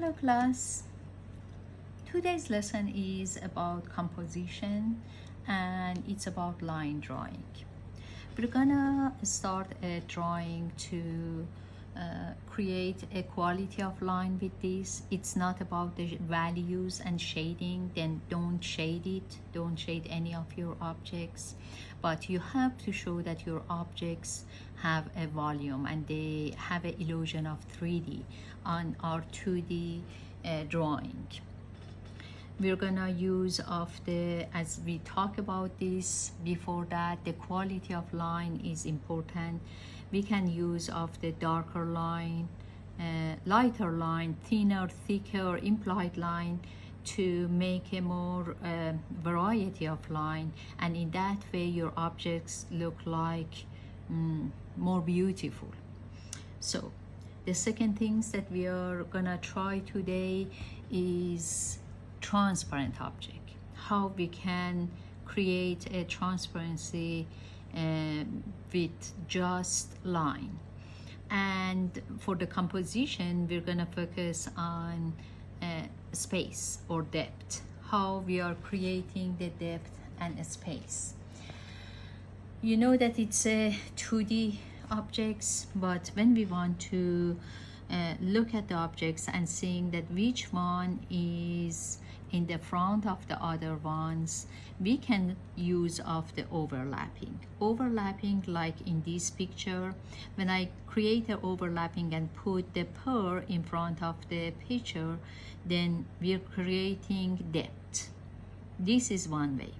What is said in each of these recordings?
Hello class, today's lesson is about composition and it's about line drawing. We're gonna start a drawing to create a quality of line with this. It's not about the values and shading, then don't shade it, don't shade any of your objects, but you have to show that your objects have a volume and they have an illusion of 3D on our 2D drawing. We're gonna use of the, as we talk about this before, that the quality of line is important. We can use of the darker line, lighter line, thinner, thicker, implied line to make a more variety of line, and in that way your objects look like more beautiful. So the second things that we are gonna try today is transparent object, how we can create a transparency with just line. And for the composition we're gonna focus on space or depth, how we are creating the depth and space. You know that it's a 2D objects, but when we want to look at the objects and seeing that which one is in the front of the other ones, we can use of the overlapping like in this picture. When I create an overlapping and put the pear in front of the picture, then we're creating depth. This is one way.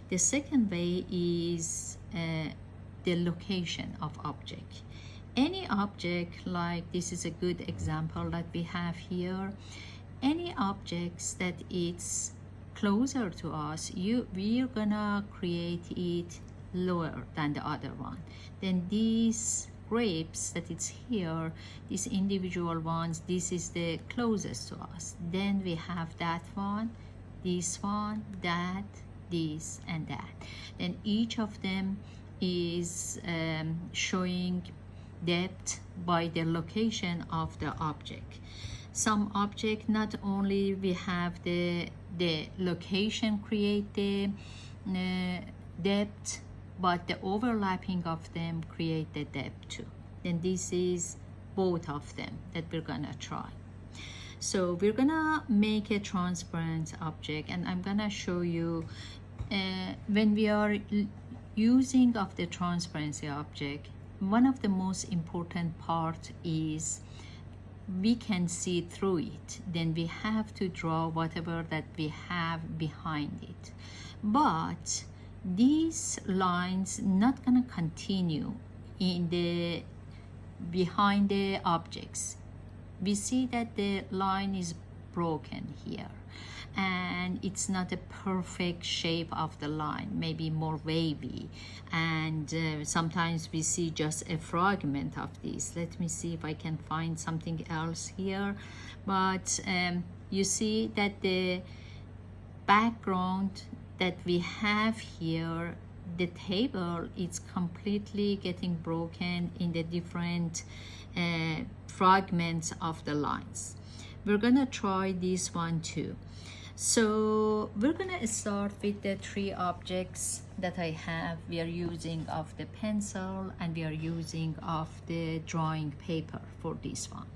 The second way is the location of object. Any object, like this is a good example that we have here, any objects that it's closer to us, we're gonna create it lower than the other one. Then these grapes that it's here, these individual ones, this is the closest to us. Then we have that one, this one, that, this, and that. Then each of them is showing depth by the location of the object. Some object, not only we have the location create the depth, but the overlapping of them create the depth too. Then this is both of them that we're gonna try. So we're gonna make a transparent object, and I'm gonna show you when we are using of the transparency object, one of the most important part is we can see through it. Then we have to draw whatever that we have behind it, but these lines not gonna continue in the behind the objects. We see that the line is broken here and it's not a perfect shape of the line, maybe more wavy, and sometimes we see just a fragment of this. Let me see if I can find something else here, but you see that the background that we have here, the table is completely getting broken in the different fragments of the lines. We're gonna try this one too. So we're gonna start with the three objects that I have. We are using of the pencil and we are using of the drawing paper for this one.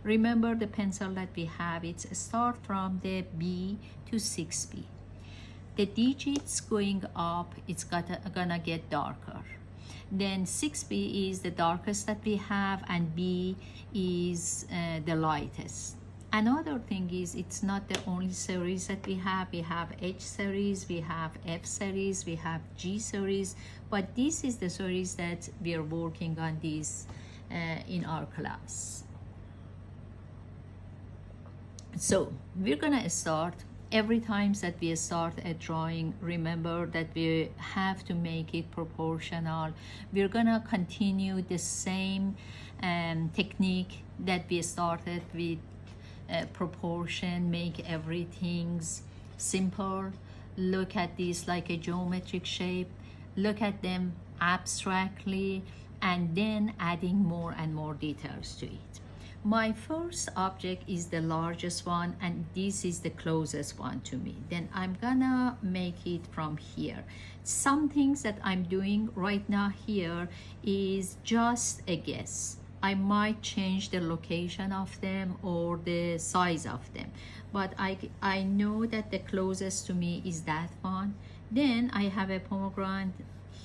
Remember the pencil that we have, it's start from the B to 6B. The digits going up, it's gonna get darker. Then 6B is the darkest that we have and B is the lightest. Another thing is, it's not the only series that we have. We have H series, we have F series, we have G series, but this is the series that we are working on this in our class. So we're gonna start. Every time that we start a drawing, remember that we have to make it proportional. We're gonna continue the same technique that we started with. Proportion, make everything simple. Look at this like a geometric shape, look at them abstractly, and then adding more and more details to it. my first object is the largest one and this is the closest one to me. Then I'm gonna make it from here. Some things that I'm doing right now here is just a guess. I might change the location of them or the size of them, but I know that the closest to me is that one. Then I have a pomegranate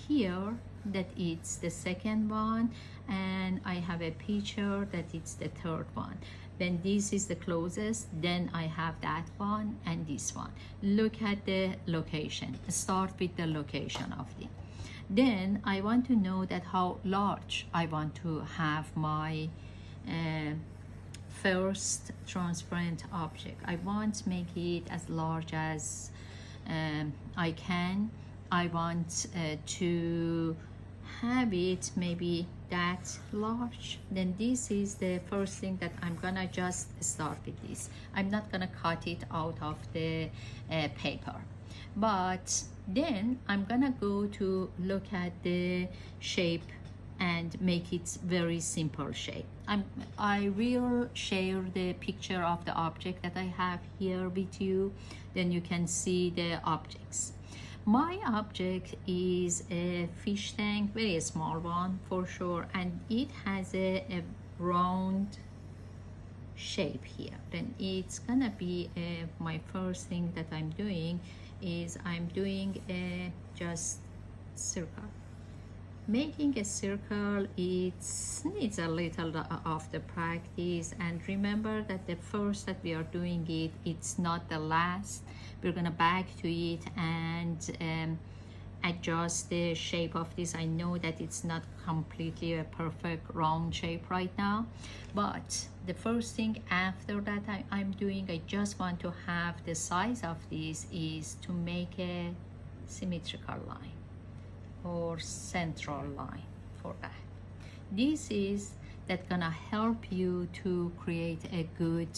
here that it's the second one, and I have a picture that it's the third one. Then this is the closest, then I have that one and this one. Look at the location. Start with the location of it. Then I want to know that how large I want to have my first transparent object. I want to make it as large as I can. I want to have it maybe that large. Then this is the first thing that I'm gonna just start with this. I'm not gonna cut it out of the paper, but then I'm gonna go to look at the shape and make it very simple shape. I will share the picture of the object that I have here with you, then you can see the objects. My object is a fish tank, very small one for sure, and it has a round shape here. Then it's gonna be my first thing that I'm doing is I'm doing a just circle. Making a circle, it needs a little of the practice, and remember that the first that we are doing it, it's not the last. We're gonna back to it and adjust the shape of this. I know that it's not completely a perfect round shape right now, but the first thing after that I'm doing, I just want to have the size of this is to make a symmetrical line or central line for that. This is that gonna help you to create a good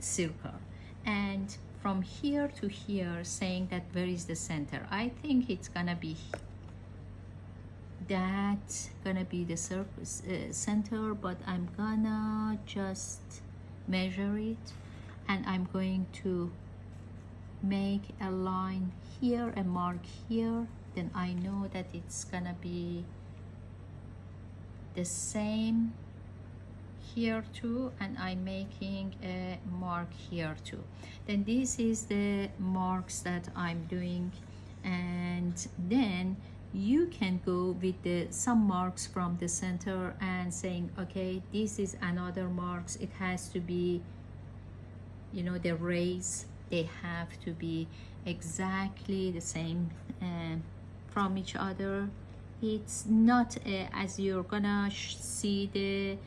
circle. And from here to here, saying that where is the center, I think it's gonna be the surface center, but I'm gonna just measure it and I'm going to make a line here, a mark here. Then I know that it's gonna be the same here too, and I'm making a mark here too. Then this is the marks that I'm doing, and then you can go with some marks from the center and saying, okay, this is another marks. It has to be, you know, the rays, they have to be exactly the same from each other. It's not as you're gonna see the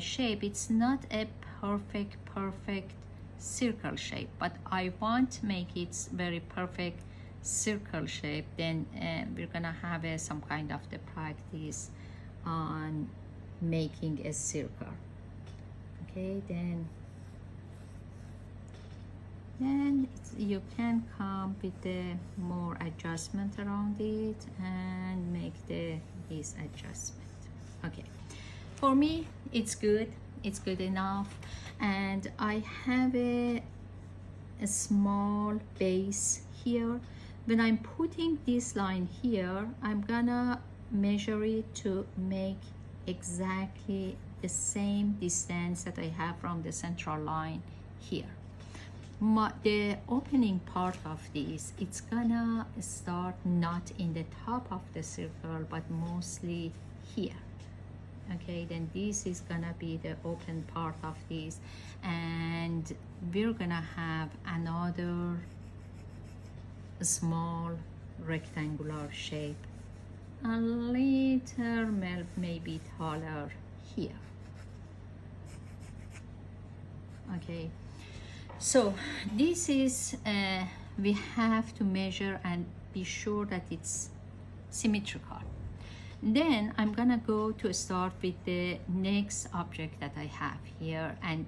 shape, it's not a perfect circle shape, but I want to make it very perfect circle shape. Then we're gonna have some kind of the practice on making a circle. Okay, then you can come with the more adjustment around it and make this adjustment. Okay, for me it's good enough, and I have a small base here. When I'm putting this line here, I'm gonna measure it to make exactly the same distance that I have from the central line here. The opening part of this, it's gonna start not in the top of the circle but mostly here. Okay, then this is gonna be the open part of this, and we're gonna have another small rectangular shape, a little maybe taller here. Okay, so this is we have to measure and be sure that it's symmetrical. Then I'm gonna go to start with the next object that I have here, and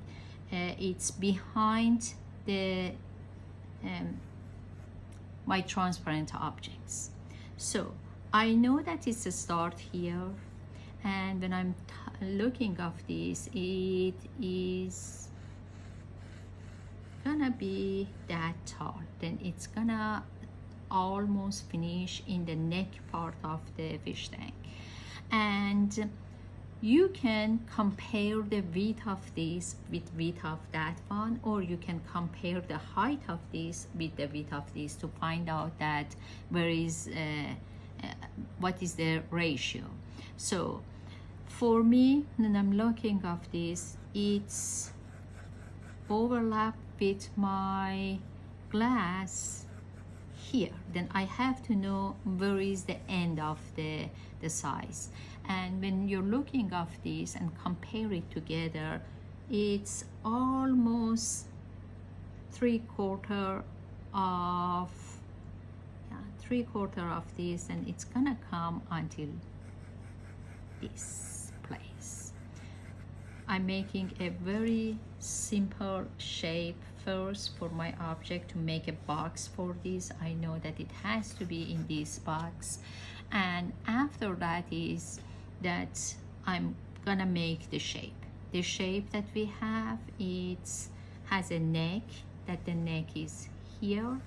it's behind the my transparent objects. So I know that it's a start here, and when I'm looking of this, it is gonna be that tall. Then it's gonna almost finish in the neck part of the fish tank. And you can compare the width of this with width of that one, or you can compare the height of this with the width of this to find out that where is what is the ratio. So for me, when I'm looking of this, it's overlap with my glass here. Then I have to know where is the end of the size. And when you're looking of this and compare it together, it's almost 3/4 of this, and it's gonna come until this place. I'm making a very simple shape first for my object to make a box for this. I know that it has to be in this box, and after that is that I'm gonna make the shape. The shape that we have, it has a neck, that the neck is here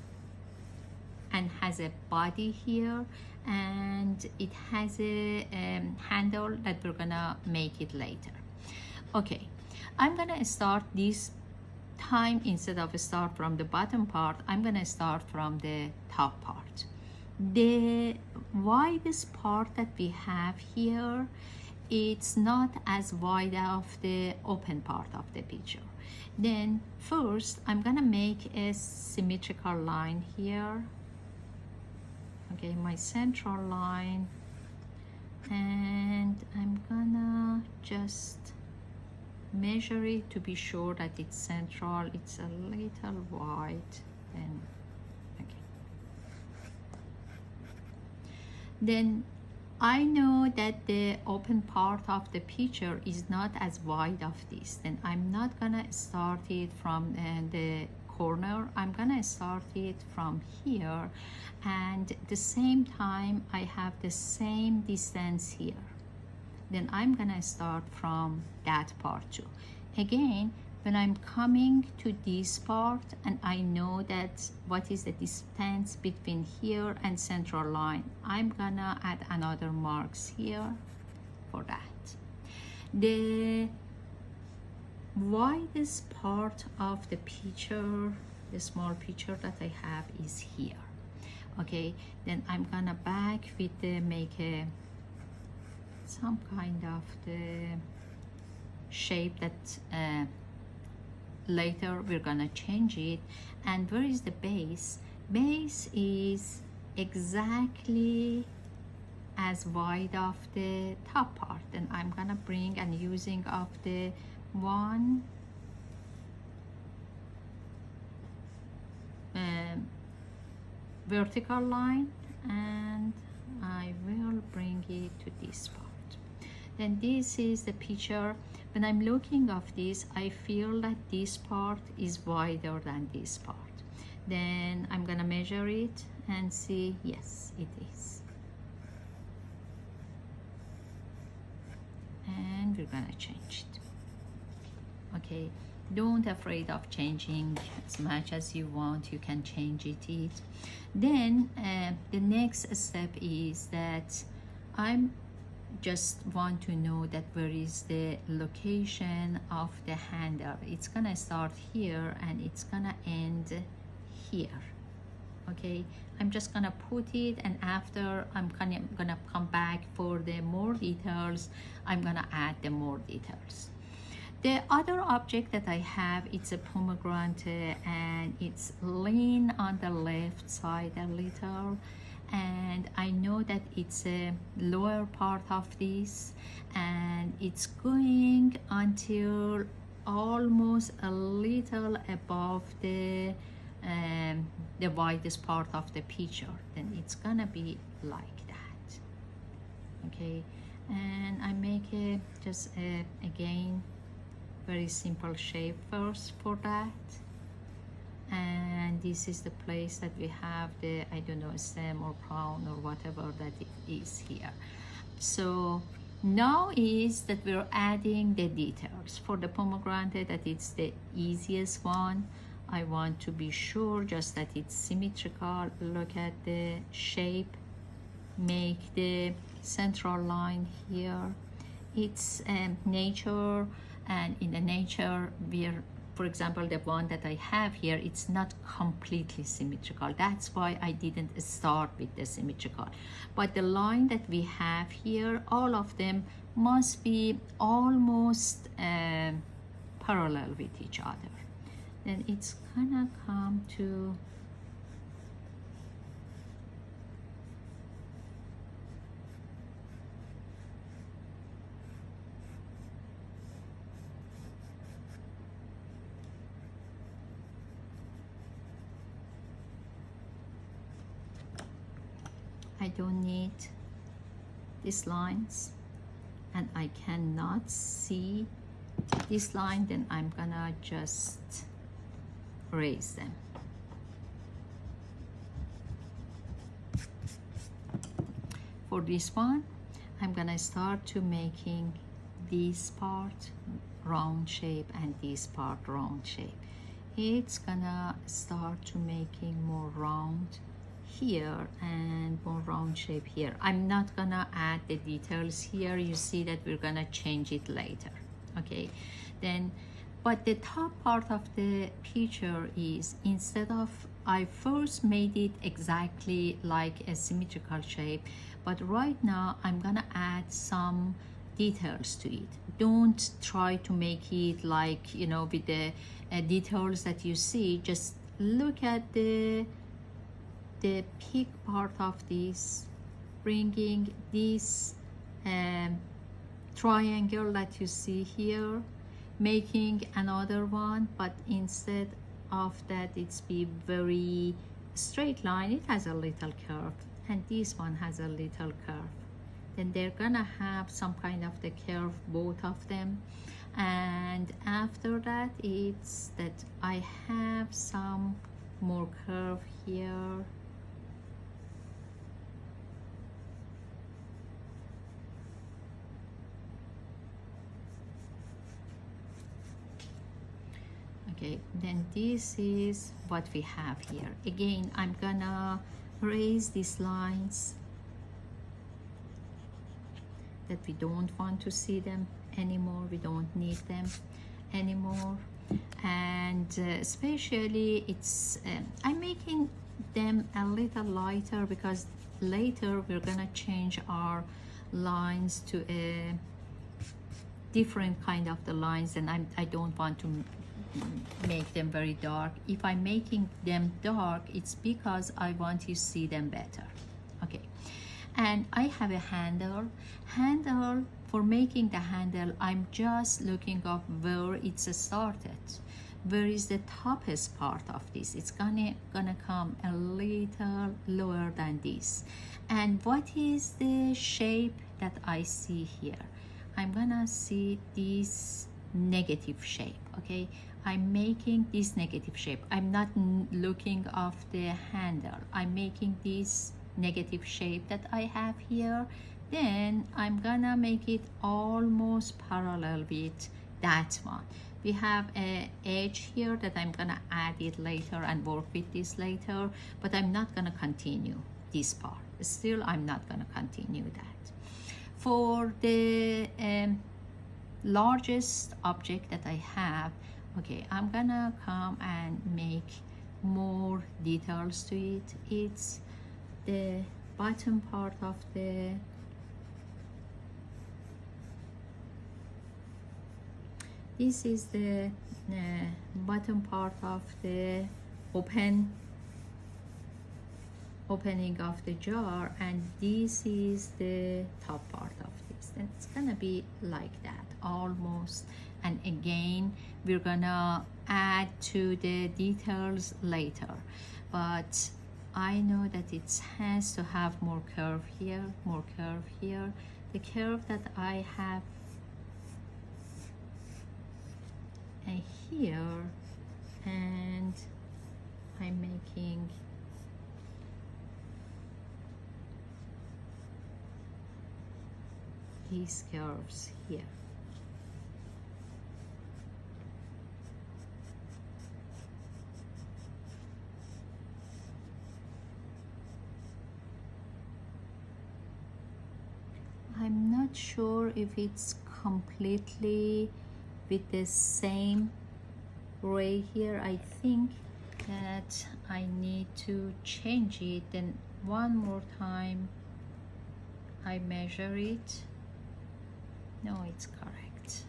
and has a body here, and it has a handle that we're gonna make it later. Okay, I'm gonna start this time, instead of start from the bottom part, I'm gonna start from the top part. The widest part that we have here, it's not as wide of the open part of the picture. Then first I'm gonna make a symmetrical line here. Okay, my central line, and I'm gonna just measure it to be sure that it's central. It's a little wide, and okay. Then I know that the open part of the picture is not as wide of this. Then I'm not gonna start it from the corner. I'm gonna start it from here, and at the same time I have the same distance here. Then I'm gonna start from that part too. Again, when I'm coming to this part and I know that what is the distance between here and central line, I'm gonna add another marks here for that. The widest part of the picture, the small picture that I have, is here. Okay, then I'm gonna back with the make a some kind of the shape that later we're gonna change it. And where is the base? Base is exactly as wide of the top part. And I'm gonna bring and using of the one vertical line, and I will bring it to this part. Then this is the picture. When I'm looking of this, I feel that this part is wider than this part. Then I'm gonna measure it and see, yes, it is. And we're gonna change it. Okay, don't afraid of changing as much as you want. You can change it. Then the next step is that I'm just want to know that where is the location of the handle. It's gonna start here and it's gonna end here. Okay, I'm just gonna put it, and after I'm gonna come back for the more details. I'm gonna add the more details. The other object that I have, it's a pomegranate, and it's lean on the left side a little, and I know that it's a lower part of this, and it's going until almost a little above the widest part of the picture. Then it's gonna be like that. Okay, and I make it just again very simple shape first for that. And this is the place that we have the, I don't know, stem or crown or whatever that it is here. So Now is that we're adding the details. For the pomegranate, that it's the easiest one. I want to be sure just that it's symmetrical. Look at the shape. Make the central line here. It's nature, and in the nature, we're, for example, the one that I have here, it's not completely symmetrical. That's why I didn't start with the symmetrical. But the line that we have here, all of them must be almost parallel with each other. Then it's gonna come to I don't need these lines, and I cannot see this line, then I'm gonna just raise them. For this one, I'm gonna start to making this part round shape and this part round shape. It's gonna start to making more round here and more round shape here. I'm not gonna add the details here. You see that we're gonna change it later. Okay, then but the top part of the picture is, instead of, I first made it exactly like a symmetrical shape, but right now I'm gonna add some details to it. Don't try to make it like, you know, with the details that you see. Just look at the peak part of this, bringing this triangle that you see here, making another one, but instead of that it's be very straight line, it has a little curve, and this one has a little curve. Then they're gonna have some kind of the curve, both of them. And after that, it's that I have some more curve here. Okay, then this is what we have here. Again, I'm gonna raise these lines that we don't want to see them anymore. We don't need them anymore. And especially it's I'm making them a little lighter because later we're gonna change our lines to a different kind of the lines, and I don't want to make them very dark. If I'm making them dark, it's because I want to see them better. Okay, and I have a handle. For making the handle, I'm just looking up where it's started. Where is the toppest part of this? It's gonna come a little lower than this. And what is the shape that I see here? I'm gonna see this negative shape. Okay, I'm making this negative shape. I'm not looking of the handle. I'm making this negative shape that I have here. Then I'm gonna make it almost parallel with that one. We have a edge here that I'm gonna add it later and work with this later, but I'm not gonna continue this part. Still, I'm not gonna continue that. For the largest object that I have, okay, I'm gonna come and make more details to it. It's the bottom part of the this is the bottom part of the opening of the jar, and this is the top part of this. And it's gonna be like that almost. And again, we're gonna add to the details later, but I know that it has to have more curve here, more curve here. The curve that I have here, and I'm making these curves here. I'm not sure if it's completely with the same ray here. I think that I need to change it. Then one more time I measure it. No, it's correct.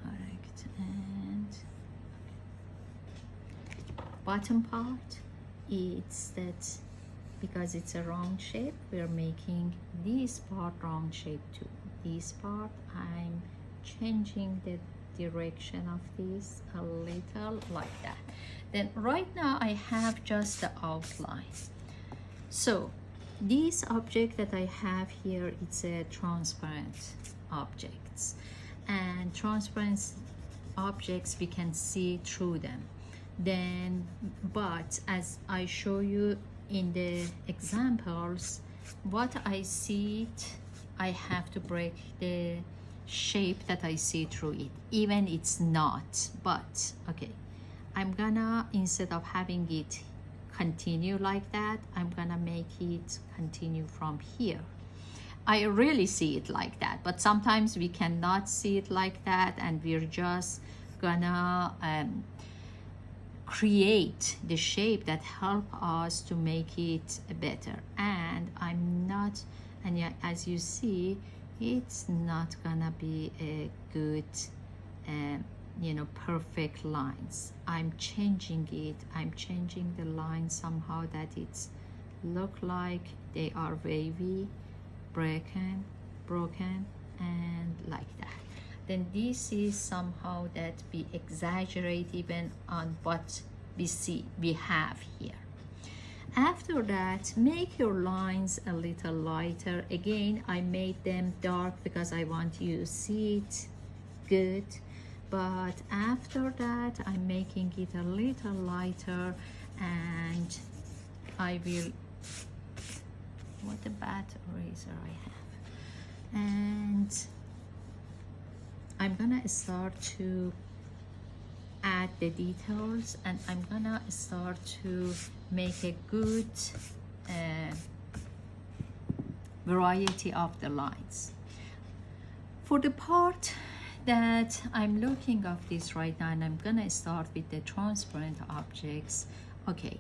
Correct. And bottom part, it's that because it's a round shape, we're making this part round shape too. This part, I'm changing the direction of this a little like that. Then right now I have just the outline. So this object that I have here, it's a transparent objects, and transparent objects we can see through them. Then but as I show you in the examples, what I see it, I have to break the shape that I see through it, even it's not. But okay, I'm gonna, instead of having it continue like that, I'm gonna make it continue from here. I really see it like that, but sometimes we cannot see it like that, and we're just gonna create the shape that help us to make it better. And I'm not, and yeah, as you see, it's not gonna be a good you know, perfect lines. I'm changing it. I'm changing the line somehow that it's look like they are wavy, broken, and like that. Then this is somehow that we exaggerate even on what we have here. After that, make your lines a little lighter. Again, I made them dark because I want you to see it good. But after that, I'm making it a little lighter, and I will, what a bad eraser I have. And I'm gonna start to add the details, and I'm gonna start to make a good variety of the lines. For the part that I'm looking of this right now, and I'm gonna start with the transparent objects. Okay,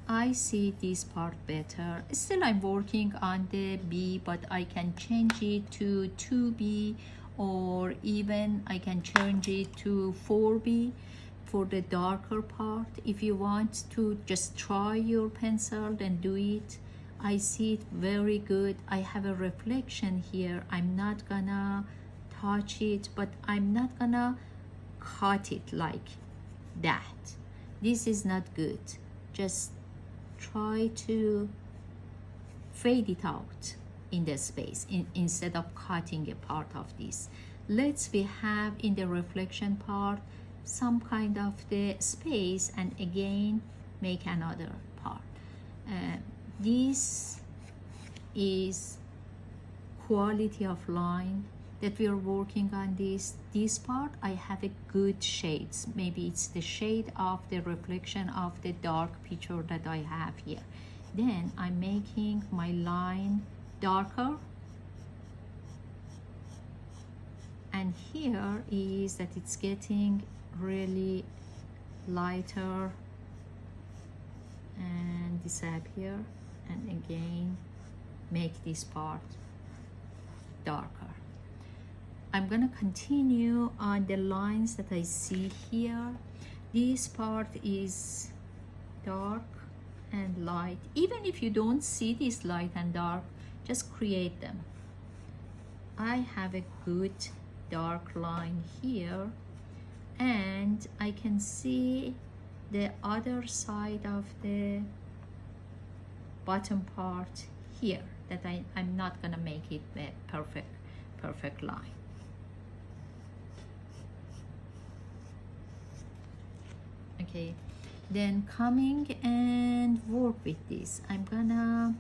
I see this part better. Still I'm working on the B, but I can change it to 2B, or even I can change it to 4B for the darker part. If you want to just try your pencil, then do it. I see it very good. I have a reflection here. I'm not gonna touch it, but I'm not gonna cut it like that. This is not good. Just try to fade it out in the space instead of cutting a part of this. Let's we have in the reflection part some kind of the space, and again make another part. This is quality of line that we are working on. This part I have a good shades. Maybe it's the shade of the reflection of the dark picture that I have here. Then I'm making my line darker, and here is that it's getting really lighter and disappear, and again make this part darker. I'm gonna continue on the lines that I see here. This part is dark and light. Even if you don't see this light and dark, just create them. I have a good dark line here, and I can see the other side of the bottom part here that I'm not gonna make it a perfect line. Okay, then coming and work with this, I'm gonna